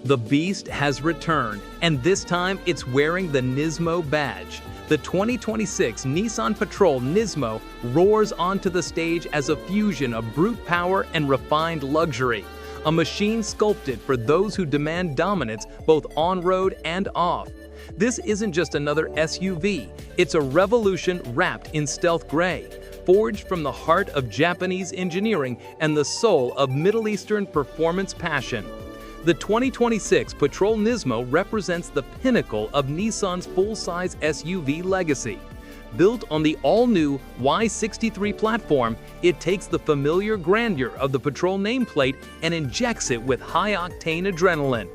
The beast has returned, and this time it's wearing the NISMO badge. The 2026 Nissan Patrol NISMO roars onto the stage as a fusion of brute power and refined luxury. A machine sculpted for those who demand dominance both on-road and off. This isn't just another SUV, it's a revolution wrapped in stealth gray, forged from the heart of Japanese engineering and the soul of Middle Eastern performance passion. The 2026 Patrol NISMO represents the pinnacle of Nissan's full-size SUV legacy. Built on the all-new Y63 platform, it takes the familiar grandeur of the Patrol nameplate and injects it with high-octane adrenaline.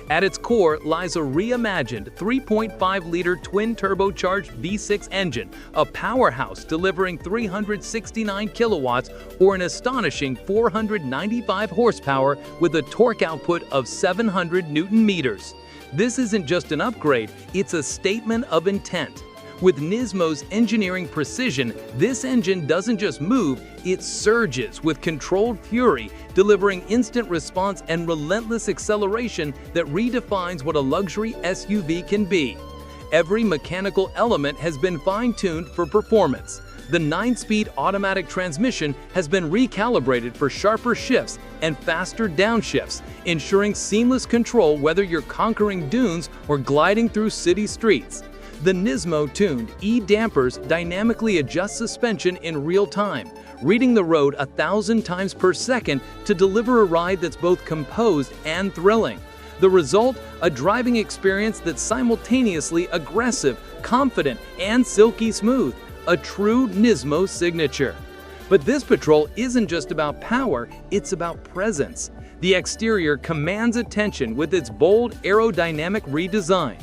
At its core lies a reimagined 3.5-liter twin-turbocharged V6 engine, a powerhouse delivering 369 kilowatts or an astonishing 495 horsepower with a torque output of 700 Newton-meters. This isn't just an upgrade, it's a statement of intent. With NISMO's engineering precision, this engine doesn't just move, it surges with controlled fury, delivering instant response and relentless acceleration that redefines what a luxury SUV can be. Every mechanical element has been fine-tuned for performance. The 9-speed automatic transmission has been recalibrated for sharper shifts and faster downshifts, ensuring seamless control whether you're conquering dunes or gliding through city streets. The NISMO-tuned E-dampers dynamically adjust suspension in real time, reading the road 1,000 times per second to deliver a ride that's both composed and thrilling. The result? A driving experience that's simultaneously aggressive, confident, and silky smooth. A true NISMO signature. But this Patrol isn't just about power, it's about presence. The exterior commands attention with its bold aerodynamic redesign.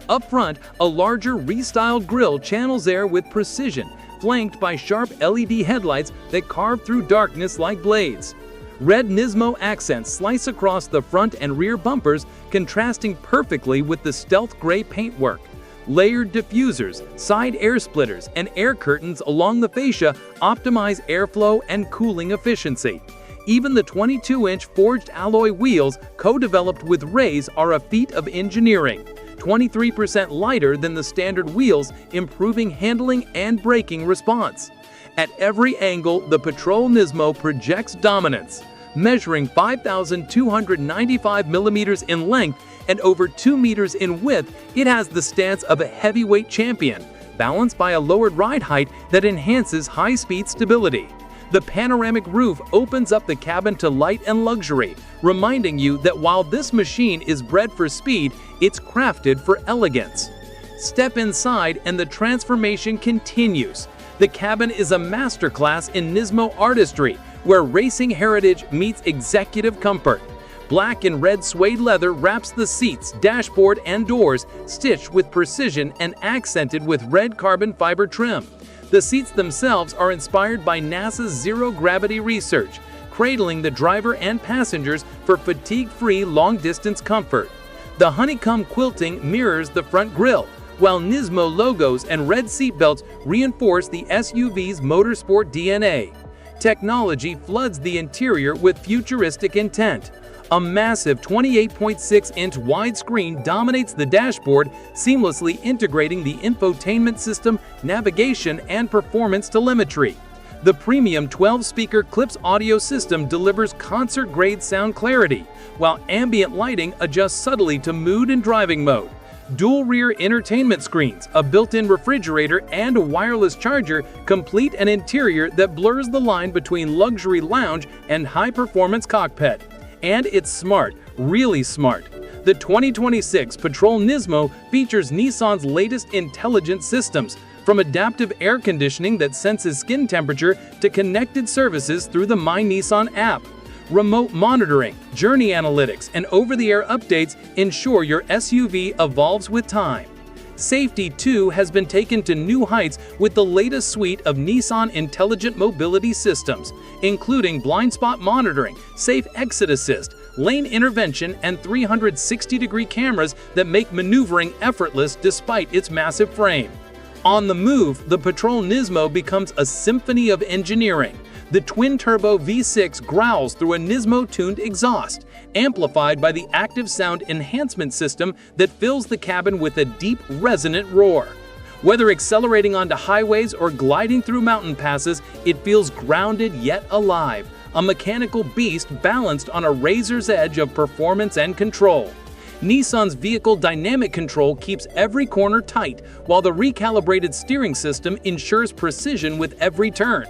Up front, a larger restyled grille channels air with precision, flanked by sharp LED headlights that carve through darkness like blades. Red NISMO accents slice across the front and rear bumpers, contrasting perfectly with the stealth gray paintwork. Layered diffusers, side air splitters, and air curtains along the fascia optimize airflow and cooling efficiency. Even the 22-inch forged alloy wheels, co-developed with rays, are a feat of engineering. 23% lighter than the standard wheels, improving handling and braking response. At every angle, the Patrol NISMO projects dominance. Measuring 5,295 millimeters in length and over 2 meters in width, it has the stance of a heavyweight champion, balanced by a lowered ride height that enhances high-speed stability. The panoramic roof opens up the cabin to light and luxury, reminding you that while this machine is bred for speed, it's crafted for elegance. Step inside and the transformation continues. The cabin is a masterclass in NISMO artistry, where racing heritage meets executive comfort. Black and red suede leather wraps the seats, dashboard, and doors, stitched with precision and accented with red carbon fiber trim. The seats themselves are inspired by NASA's zero-gravity research, cradling the driver and passengers for fatigue-free long-distance comfort. The honeycomb quilting mirrors the front grille, while NISMO logos and red seatbelts reinforce the SUV's motorsport DNA. Technology floods the interior with futuristic intent. A massive 28.6-inch widescreen dominates the dashboard, seamlessly integrating the infotainment system, navigation, and performance telemetry. The premium 12-speaker Clips audio system delivers concert-grade sound clarity, while ambient lighting adjusts subtly to mood and driving mode. Dual rear entertainment screens, a built-in refrigerator, and a wireless charger complete an interior that blurs the line between luxury lounge and high-performance cockpit. And it's smart, really smart. The 2026 Patrol NISMO features Nissan's latest intelligent systems, from adaptive air conditioning that senses skin temperature to connected services through the My Nissan app. Remote monitoring, journey analytics, and over-the-air updates ensure your SUV evolves with time. Safety, too, has been taken to new heights with the latest suite of Nissan intelligent mobility systems, including blind spot monitoring, safe exit assist, lane intervention, and 360-degree cameras that make maneuvering effortless despite its massive frame. On the move, the Patrol NISMO becomes a symphony of engineering. The twin-turbo V6 growls through a NISMO-tuned exhaust, amplified by the active sound enhancement system that fills the cabin with a deep, resonant roar. Whether accelerating onto highways or gliding through mountain passes, it feels grounded yet alive, a mechanical beast balanced on a razor's edge of performance and control. Nissan's vehicle dynamic control keeps every corner tight, while the recalibrated steering system ensures precision with every turn.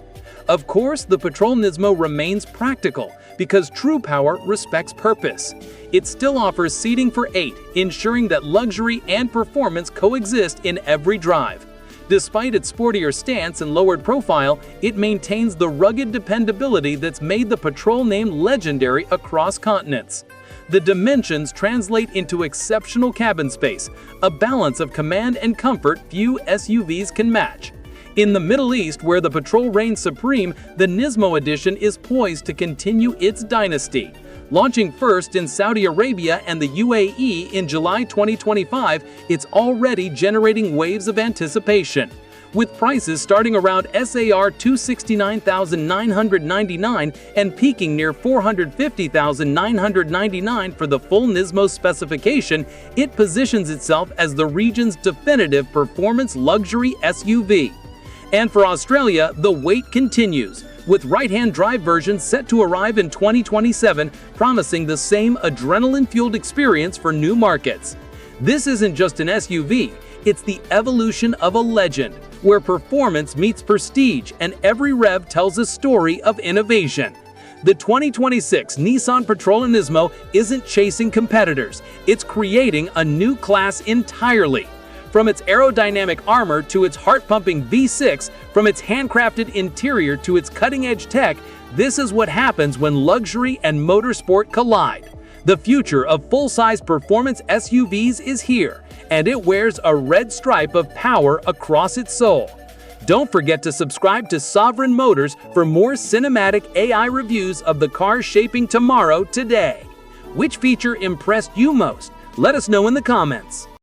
Of course, the Patrol NISMO remains practical, because true power respects purpose. It still offers seating for 8, ensuring that luxury and performance coexist in every drive. Despite its sportier stance and lowered profile, it maintains the rugged dependability that's made the Patrol name legendary across continents. The dimensions translate into exceptional cabin space, a balance of command and comfort few SUVs can match. In the Middle East, where the Patrol reigns supreme, the NISMO edition is poised to continue its dynasty. Launching first in Saudi Arabia and the UAE in July 2025, it's already generating waves of anticipation. With prices starting around SAR $269,999 and peaking near $450,999 for the full NISMO specification, it positions itself as the region's definitive performance luxury SUV. And for Australia, the wait continues, with right-hand drive versions set to arrive in 2027, promising the same adrenaline-fueled experience for new markets. This isn't just an SUV, it's the evolution of a legend, where performance meets prestige and every rev tells a story of innovation. The 2026 Nissan Patrol NISMO isn't chasing competitors, it's creating a new class entirely. From its aerodynamic armor to its heart-pumping V6, from its handcrafted interior to its cutting-edge tech, this is what happens when luxury and motorsport collide. The future of full-size performance SUVs is here, and it wears a red stripe of power across its soul. Don't forget to subscribe to Sovereign Motors for more cinematic AI reviews of the cars shaping tomorrow today. Which feature impressed you most? Let us know in the comments.